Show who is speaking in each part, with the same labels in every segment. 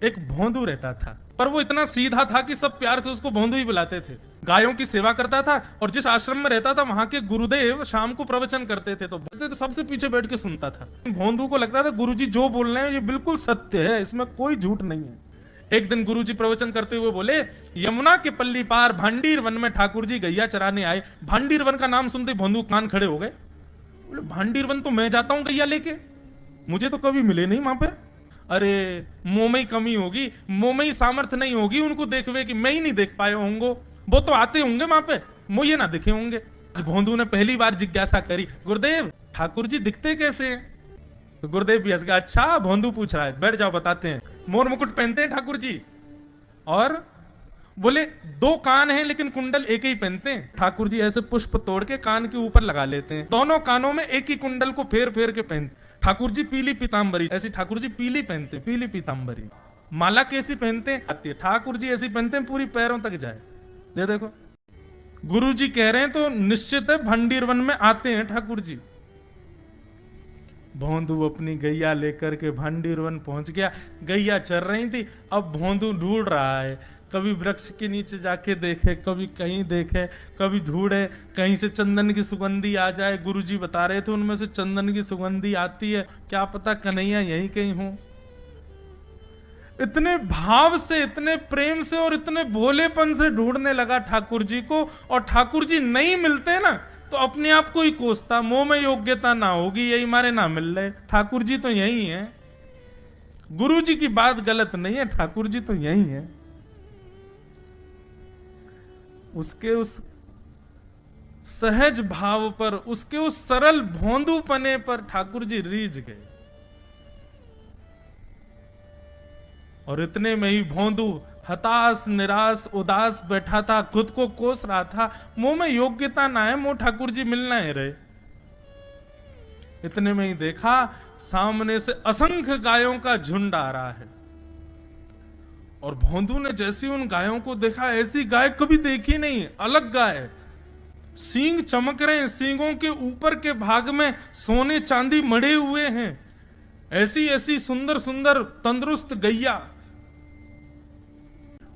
Speaker 1: एक भोंदू रहता था, पर वो इतना सीधा था कि सब प्यार से उसको भोंदू ही बुलाते थे। गायों की सेवा करता था और जिस आश्रम में रहता था वहां के गुरुदेव शाम को प्रवचन करते थे तो सबसे पीछे बैठ के सुनता था। भोंदू को लगता था गुरुजी जो बोल रहे हैं ये बिल्कुल सत्य है, इसमें कोई झूठ नहीं है। एक दिन गुरुजी प्रवचन करते हुए बोले, यमुना के पल्ली पार भांडीर वन में ठाकुर जी गैया चराने आए। भांडीर वन का नाम सुनते भोंदू कान खड़े हो गए। बोले भांडीर वन तो मैं जाता हूं गैया लेके, मुझे तो कभी मिले नहीं वहां पे। अरे मुंह में ही कमी होगी, मुंह में ही सामर्थ्य नहीं होगी उनको देखवे कि मैं ही नहीं देख पाए होंगे, वो तो आते होंगे वहां पे, मुझे ना दिखे होंगे। भोंदू ने पहली बार जिज्ञासा करी, गुरुदेव ठाकुर जी दिखते कैसे हैं? तो गुरुदेव भी हंस गया, अच्छा भोंदू पूछ रहा है, बैठ जाओ बताते हैं। मोर मुकुट पहनते हैं ठाकुर जी, और बोले दो कान हैं लेकिन कुंडल एक ही पहनते हैं। ठाकुर जी ऐसे पुष्प तोड़ के कान के ऊपर लगा लेते हैं, दोनों कानों में एक ही कुंडल को फेर फेर के पहनते। ठाकुर जी पीली पीतांबरी, ऐसी ठाकुर जी पीली पहनते, पीली पीतांबरी। माला कैसी पहनते हैं आती है, ठाकुर जी ऐसी पहनते हैं पूरी पैरों तक जाए। ये देखो गुरु जी कह रहे हैं तो निश्चित है भंडीर वन में आते हैं ठाकुर जी। भोंदू अपनी गैया लेकर के भंडीर वन पहुंच गया। गैया चर रही थी, अब भोंदू ढूंढ रहा है, कभी वृक्ष के नीचे जाके देखे, कभी कहीं देखे, कभी ढूंढे कहीं से चंदन की सुगंधी आ जाए। गुरुजी बता रहे थे उनमें से चंदन की सुगंधी आती है, क्या पता कन्हैया यहीं कहीं हो। इतने भाव से, इतने प्रेम से और इतने भोलेपन से ढूंढने लगा ठाकुर जी को, और ठाकुर जी नहीं मिलते ना तो अपने आप को ही कोसता, मुंह में योग्यता ना होगी यही मारे ना मिल रहे, ठाकुर जी तो यही है। गुरु जी की बात गलत नहीं है, ठाकुर जी तो यही है। उसके उस सहज भाव पर, उसके उस सरल भोंदूपने पर ठाकुर जी रीझ गए। और इतने में ही भोंदू हताश निराश उदास बैठा था, खुद को कोस रहा था, मुंह में योग्यता ना है, मुंह ठाकुर जी मिलना है रहे। इतने में ही देखा सामने से असंख्य गायों का झुंड आ रहा है, और भोंदू ने जैसी उन गायों को देखा, ऐसी गाय कभी देखी नहीं, अलग गाय, सींग चमक रहे हैं, सींगों के ऊपर के भाग में सोने चांदी मढ़े हुए हैं, ऐसी ऐसी सुंदर सुंदर तंदुरुस्त गैया।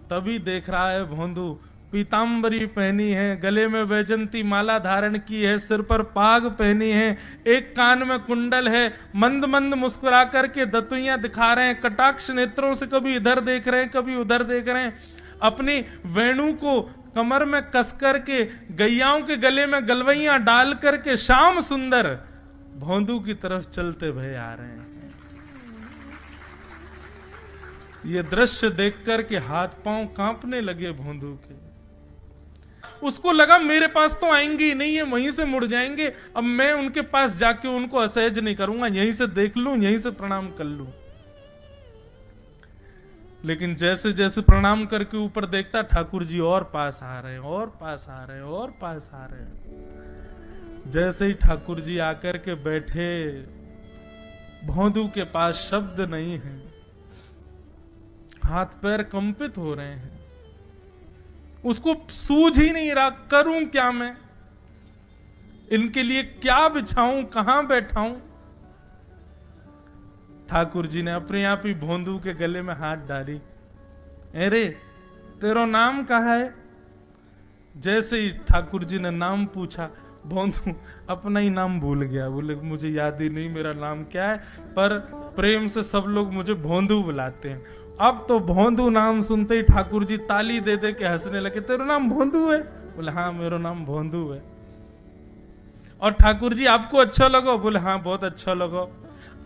Speaker 1: तभी देख रहा है भोंदू पीतांबरी पहनी है, गले में वैजंती माला धारण की है, सिर पर पाग पहनी है, एक कान में कुंडल है, मंद मंद मुस्कुरा करके दतुइयां दिखा रहे हैं, कटाक्ष नेत्रों से कभी इधर देख रहे हैं कभी उधर देख रहे हैं, अपनी वेणु को कमर में कस करके गैयाओं के गले में गलवैयां डाल करके श्याम सुंदर भोंदू की तरफ चलते भय आ रहे हैं। ये दृश्य देखकर के हाथ पांव कांपने लगे भोंदू के। उसको लगा मेरे पास तो आएंगे ही नहीं, है वहीं से मुड़ जाएंगे, अब मैं उनके पास जाके उनको असहज नहीं करूंगा, यहीं से देख लूं, यहीं से प्रणाम कर लूं। लेकिन जैसे जैसे प्रणाम करके ऊपर देखता, ठाकुर जी और पास आ रहे हैं, और पास आ रहे हैं, और पास आ रहे हैं। जैसे ही ठाकुर जी आकर के बैठे, भोंदू के पास शब्द नहीं है, हाथ पैर कंपित हो रहे हैं, उसको सूझ ही नहीं रहा करूं क्या मैं, इनके लिए क्या बिछाऊं, कहां बैठाऊं। ठाकुर जी ने अपने आप ही भोंदू के गले में हाथ डाली, अरे तेरा नाम कहा है? जैसे ही ठाकुर जी ने नाम पूछा, भोंदू अपना ही नाम भूल गया, बोले मुझे याद ही नहीं मेरा नाम क्या है, पर प्रेम से सब लोग मुझे भोंदू बुलाते हैं। अब तो भोंदू नाम सुनते ही ठाकुर जी ताली दे दे के हंसने लगे, तेरा नाम भोंदू है? बोले हाँ मेरा नाम भोंदू है। और ठाकुर जी आपको अच्छा लगो? बोले हाँ बहुत अच्छा लगो।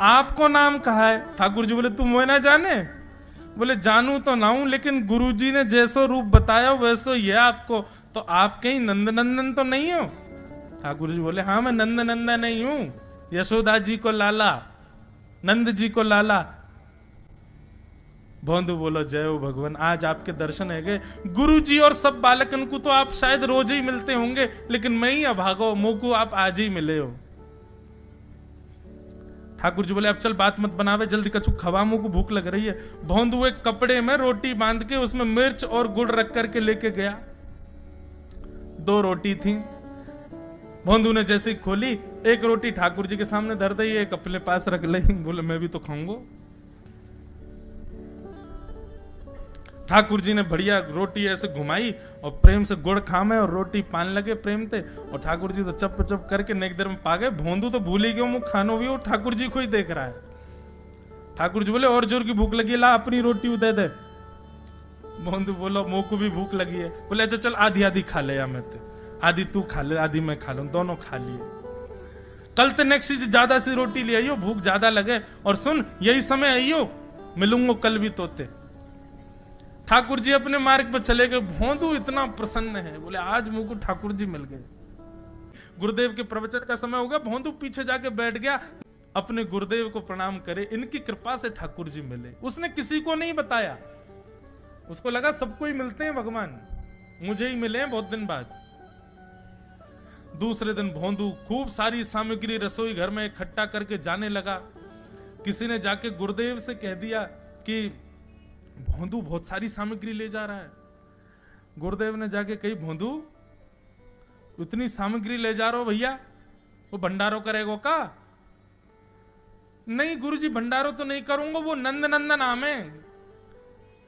Speaker 1: आपको नाम कहा है? ठाकुर जी बोले तुम वो ना जाने? बोले जानू तो ना हूं, लेकिन गुरु जी ने जैसा रूप बताया वैसो ही है आपको, तो आप कहीं नंद नंदन तो नहीं हो? ठाकुर जी बोले हाँ मैं नंद नंदन नहीं हूं, यशोदा जी को लाला, नंद जी को लाला। भोंदू बोलो जय हो भगवान, आज आपके दर्शन है गए। गुरु जी और सब बालकन को तो आप शायद रोज ही मिलते होंगे, लेकिन मैं ही अभागो, मुंह को आप आज ही मिले हो। ठाकुर जी बोले अब चल बात मत बनावे, जल्दी कछु खवा, मुंह को भूख लग रही है। भोंदू एक कपड़े में रोटी बांध के उसमें मिर्च और गुड़ रख करके लेके गया। 2 रोटी थी। भोंदू ने जैसे खोली, एक रोटी ठाकुर जी के सामने धर दी, एक अपने पास रख ली, बोले मैं भी तो खाऊंगा। ठाकुर जी ने बढ़िया रोटी ऐसे घुमाई और प्रेम से गुड़ खामे और रोटी पान लगे प्रेम से, और ठाकुर जी तो चप चप करके नेक देर में पा गए। भोंदू तो भूल ही गए मुंह खानो भी, वो ठाकुर जी को ही देख रहा है। ठाकुर जी बोले और जोर की भूख लगी, ला अपनी रोटी दे दे। भोंदू बोलो मुंह को भी भूख लगी है। बोले अच्छा चल आधी आधी खा ले, या मैं आधी तू खा ले आधी मैं खा लूं, दोनों खा लिए। कल तो नेक्स्ट से ज्यादा सी रोटी ले आइयो, भूख ज्यादा लगे, और सुन यही समय आइयो, मिलूंगा कल भी तोते। ठाकुर जी अपने मार्ग पर चले गए। भोंदू इतना प्रसन्न है, बोले आज मुझको ठाकुर जी मिल गए। गुरुदेव के प्रवचन का समय हो गया, भोंदू पीछे जाके बैठ गया, अपने गुरुदेव को प्रणाम करे, इनकी कृपा से ठाकुर जी मिले। उसने किसी को नहीं बताया, उसको लगा सबको ही मिलते हैं भगवान, मुझे ही मिले हैं बहुत दिन बाद। दूसरे दिन भोंदू खूब सारी सामग्री रसोई घर में इकट्ठा करके जाने लगा। किसी ने जाके गुरुदेव से कह दिया कि भोंदू बहुत सारी सामग्री ले जा रहा है। गुरुदेव ने जाके कही, भोंदू इतनी सामग्री ले जा रहे हो भैया, वो भंडारो करेगो का? नहीं गुरुजी भंडारो तो नहीं करूंगा, वो नंद नंदन नाम है,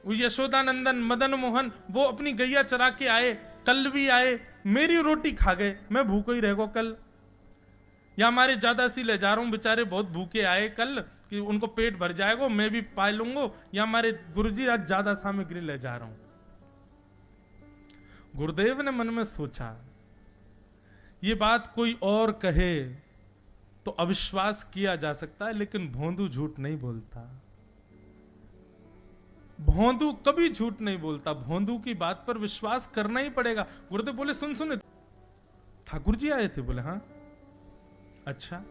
Speaker 1: वो यशोदा नंदन मदन मोहन, वो अपनी गैया चरा के आए, कल भी आए, मेरी रोटी खा गए, मैं भूखो ही रहेगा कल। या हमारे ज्यादा सी ले जा रहा हूं, बेचारे बहुत भूखे आए कल, कि उनको पेट भर जाएगा, मैं भी पा लूंगा, या हमारे गुरुजी आज ज्यादा सामग्री ले जा रहा हूं। गुरुदेव ने मन में सोचा, ये बात कोई और कहे तो अविश्वास किया जा सकता है, लेकिन भोंदू झूठ नहीं बोलता। भोंदू कभी झूठ नहीं बोलता, भोंदू की बात पर विश्वास करना ही पड़ेगा। गुरुदेव बोले सुन सुन, ठाकुर जी आए थे? बोले हाँ। अच्छा,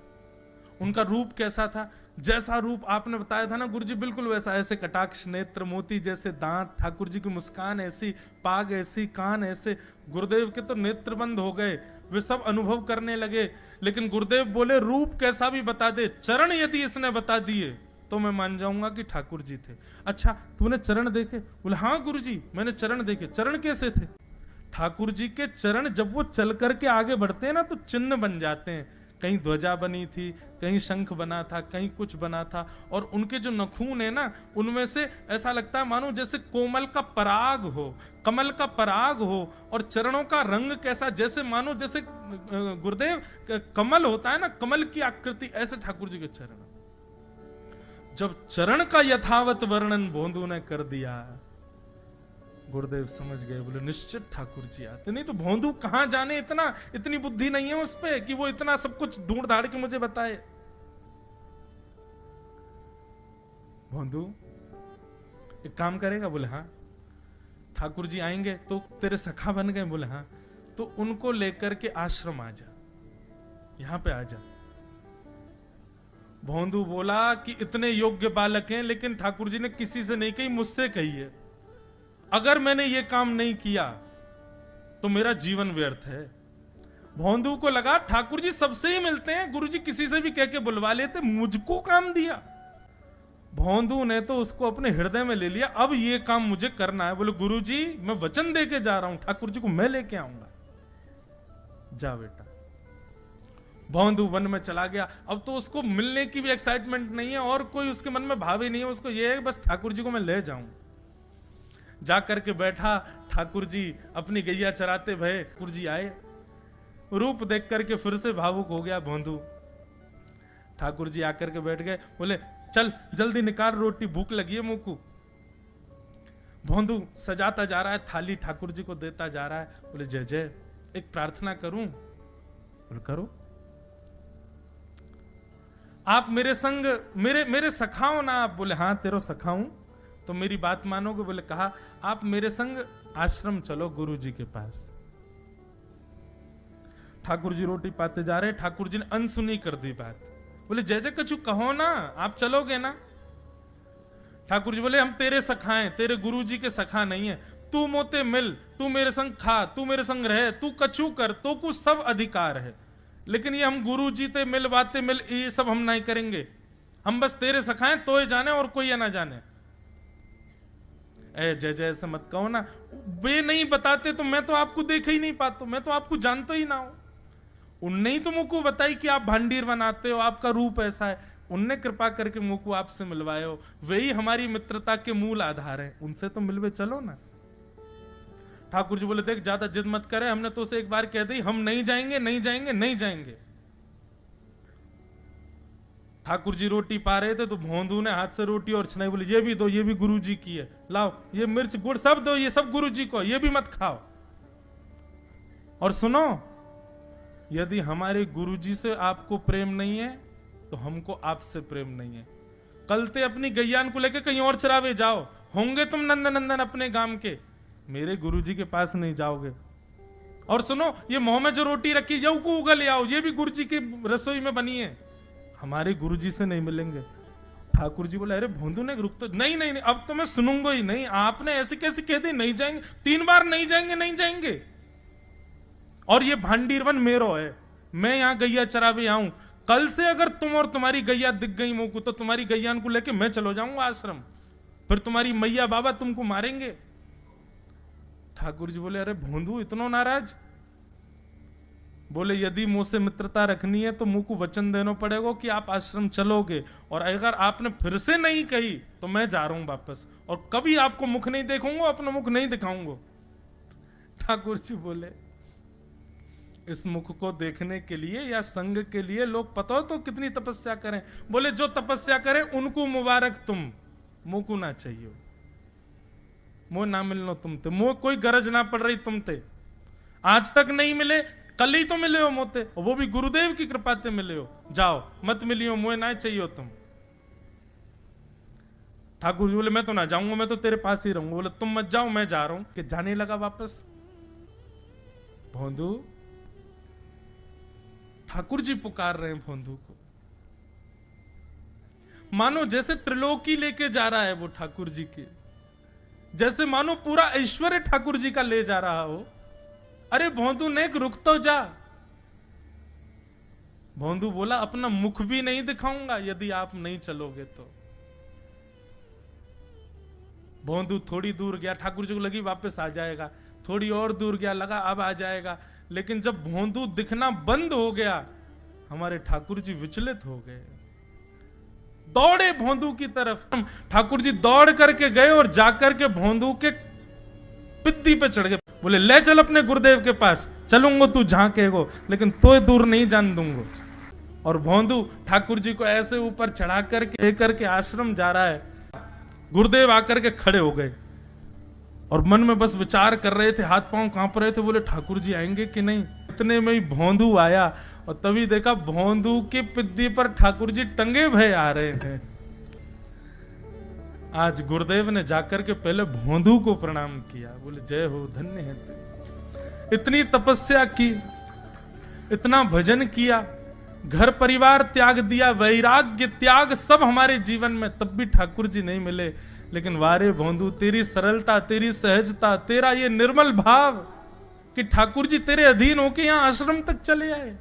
Speaker 1: उनका रूप कैसा था? जैसा रूप आपने बताया था ना गुरुजी, बिल्कुल वैसा, ऐसे कटाक्ष नेत्र, मोती जैसे दांत, ठाकुर जी की मुस्कान ऐसी, पाग ऐसी, कान ऐसे। गुरुदेव के तो नेत्र बंद हो गए, वे सब अनुभव करने लगे। लेकिन गुरुदेव बोले रूप कैसा भी बता दे, चरण यदि इसने बता दिए तो मैं मान जाऊंगा कि ठाकुर जी थे। अच्छा तूने चरण देखे? बोले हाँ गुरुजी मैंने चरण देखे। चरण कैसे थे? ठाकुर जी के चरण जब वो चल करके आगे बढ़ते हैं ना तो चिन्ह बन जाते हैं। कहीं ध्वजा बनी थी, कहीं शंख बना था, कहीं कुछ बना था, और उनके जो नखून है ना उनमें से ऐसा लगता है मानो जैसे कोमल का पराग हो, कमल का पराग हो। और चरणों का रंग कैसा, जैसे मानो जैसे गुरुदेव कमल होता है ना, कमल की आकृति, ऐसे ठाकुर जी के चरण। जब चरण का यथावत वर्णन भोंदू ने कर दिया, गुरुदेव समझ गए, बोले निश्चित ठाकुर जी आते। नहीं तो भोंदू कहां जाने, इतनी बुद्धि नहीं है उस पे कि वो इतना सब कुछ ढूंढ धाड़ के मुझे बताए। भोंदू एक काम करेगा? बोले हाँ। ठाकुर जी आएंगे तो तेरे सखा बन गए? बोले हाँ। तो उनको लेकर के आश्रम आ जा, यहां पे आ जा। भोंदू बोला कि इतने योग्य बालक हैं, लेकिन ठाकुर जी ने किसी से नहीं कही, मुझसे कही है। अगर मैंने ये काम नहीं किया तो मेरा जीवन व्यर्थ है। भोंदू को लगा ठाकुर जी सबसे ही मिलते हैं, गुरु जी किसी से भी कह के बुलवा लेते, मुझको काम दिया। भोंदू ने तो उसको अपने हृदय में ले लिया, अब ये काम मुझे करना है। बोले गुरु जी मैं वचन दे के जा रहा हूं, ठाकुर जी को मैं लेके आऊंगा। जा बेटा। भोंदू वन में चला गया। अब तो उसको मिलने की भी एक्साइटमेंट नहीं है और कोई उसके मन में भाव ही नहीं है, उसको ये है बस ठाकुर जी को मैं ले जाऊं। जाकर के बैठा, ठाकुर जी अपनी गैया चराते भये, ठाकुर जी आए, रूप देख करके फिर से भावुक हो गया भोंदू। ठाकुर जी आकर के बैठ गए, बोले चल जल्दी निकाल रोटी, भूख लगी है मुंह को। भोंदू सजाता जा रहा है, थाली ठाकुर जी को देता जा रहा है। बोले जय जय, एक प्रार्थना करूं? बोले करो। आप मेरे संग मेरे सखा हो ना आप? बोले हाँ तेरो सखा हूं, तो मेरी बात मानोगे? बोले कहा आप मेरे संग आश्रम चलो गुरु जी के पास। ठाकुर जी रोटी पाते जा रहे, ठाकुर जी ने अनसुनी कर दी बात। बोले जय जय कछु कहो ना, आप चलोगे ना? ठाकुर जी बोले हम तेरे सखा हैं, तेरे गुरु जी के सखा नहीं है। तू मोते मिल, तू मेरे संग खा, तू मेरे संग रहे, तू कछु कर, तो कुछ सब अधिकार है, लेकिन ये हम गुरु जी ते मिल बातें मिल ये सब हम नहीं करेंगे। हम बस तेरे सखाएं तो ये जाने और कोई ये ना जाने। ए जय जय ऐसे मत कहो ना, वे नहीं बताते तो मैं तो आपको देख ही नहीं पाता, मैं तो आपको जानता ही ना हूं। उनने ही तो मुझको बताई कि आप भांडीर बनाते हो, आपका रूप ऐसा है। उनने कृपा करके मुंह को आपसे मिलवाए हो, वही हमारी मित्रता के मूल आधार है, उनसे तो मिलवे चलो ना। ठाकुर जी बोले देख ज्यादा जिद मत करे, हमने तो उसे एक बार कह दी हम नहीं जाएंगे नहीं जाएंगे नहीं जाएंगे। ठाकुर जी रोटी पा रहे थे तो भोंदू ने हाथ से रोटी और छनाई, बोले ये भी दो, ये भी गुरु जी की है, लाओ ये मिर्च गुड़ सब दो, ये सब गुरु जी को, ये भी मत खाओ। और सुनो, यदि हमारे गुरु जी से आपको प्रेम नहीं है तो हमको आपसे प्रेम नहीं है। कल ते अपनी गैयान को लेकर कहीं और चरावे जाओ, होंगे तुम नंदन नंदन अपने गांव के, मेरे गुरु जी के पास नहीं जाओगे। और सुनो, ये मुंह में जो रोटी रखी जाओ को उगल आओ, ये भी गुरु जी की रसोई में बनी है, हमारे गुरु जी से नहीं मिलेंगे। ठाकुर जी बोले अरे भोंदू ने रुक तो, नहीं नहीं नहीं अब तो मैं सुनूंगा ही नहीं, आपने ऐसे कैसे कह दी नहीं जाएंगे, 3 बार नहीं जाएंगे नहीं जाएंगे। और ये भांडीरवन मेरो है, मैं यहां गैया चरावे आऊं, कल से अगर तुम और तुम्हारी गैया दिख गई मुंह को तो तुम्हारी गैयान को लेके मैं चलो जाऊंगा आश्रम, फिर तुम्हारी मैया बाबा तुमको मारेंगे। ठाकुर जी बोले अरे भोंदू इतना नाराज? बोले यदि मुंह से मित्रता रखनी है तो मुंह को वचन देना पड़ेगा कि आप आश्रम चलोगे, और अगर आपने फिर से नहीं कही तो मैं जा रहा हूं वापस, और कभी आपको मुख नहीं देखूंगा, अपना मुख नहीं दिखाऊंगा। ठाकुर जी बोले इस मुख को देखने के लिए या संग के लिए लोग पता हो तो कितनी तपस्या करें। बोले जो तपस्या करें उनको मुबारक, तुम मुंह को ना चाहिए, मुंह ना मिलनो तुमते, मुंह कोई गरज ना पड़ रही तुमते, आज तक नहीं मिले कल ही तो मिले हो मोते, वो भी गुरुदेव की कृपा से मिले हो, जाओ मत मिलियो, मुझे ना चाहिए तुम। ठाकुर जी बोले मैं तो ना जाऊंगा, मैं तो तेरे पास ही रहूंगा। बोले तुम मत जाओ मैं जा रहा हूं। कि जाने लगा वापस। भोंदू, ठाकुर जी पुकार रहे हैं भोंदू को, मानो जैसे त्रिलोकी लेके जा रहा है वो ठाकुर जी के, जैसे मानो पूरा ऐश्वर्य ठाकुर जी का ले जा रहा हो। अरे भोंदू ने रुक तो जा। भोंदू बोला अपना मुख भी नहीं दिखाऊंगा यदि आप नहीं चलोगे तो। भोंदू थोड़ी दूर गया, ठाकुर जी को लगी वापस आ जाएगा, थोड़ी और दूर गया, लगा अब आ जाएगा, लेकिन जब भोंदू दिखना बंद हो गया हमारे ठाकुर जी विचलित हो गए, दौड़े भोंदू की तरफ। ठाकुर जी दौड़ करके गए और जाकर के भोंदू के पिद्दी पे चढ़ गए। बोले ले चल अपने गुरुदेव के पास, चलूंगा तू जहां कहेगो, लेकिन तो दूर नहीं जान दूंगा। और भोंदू ठाकुर जी को ऐसे ऊपर चढ़ा करके लेकर के आश्रम जा रहा है। गुरुदेव आकर के खड़े हो गए और मन में बस विचार कर रहे थे, हाथ पांव कांप रहे थे, बोले ठाकुर जी आएंगे कि नहीं। इतने में ही भोंदू आया और तभी देखा भोंदू के पिद्दी पर ठाकुर जी टंगे भय आ रहे हैं। आज गुरुदेव ने जाकर के पहले भोंदू को प्रणाम किया, बोले जय हो, धन्य है तू, इतनी तपस्या की, इतना भजन किया, घर परिवार त्याग दिया, वैराग्य त्याग सब हमारे जीवन में, तब भी ठाकुर जी नहीं मिले। लेकिन वारे भोंदू, तेरी सरलता, तेरी सहजता, तेरा ये निर्मल भाव कि ठाकुर जी तेरे अधीन होके यहां आश्रम तक चले आए।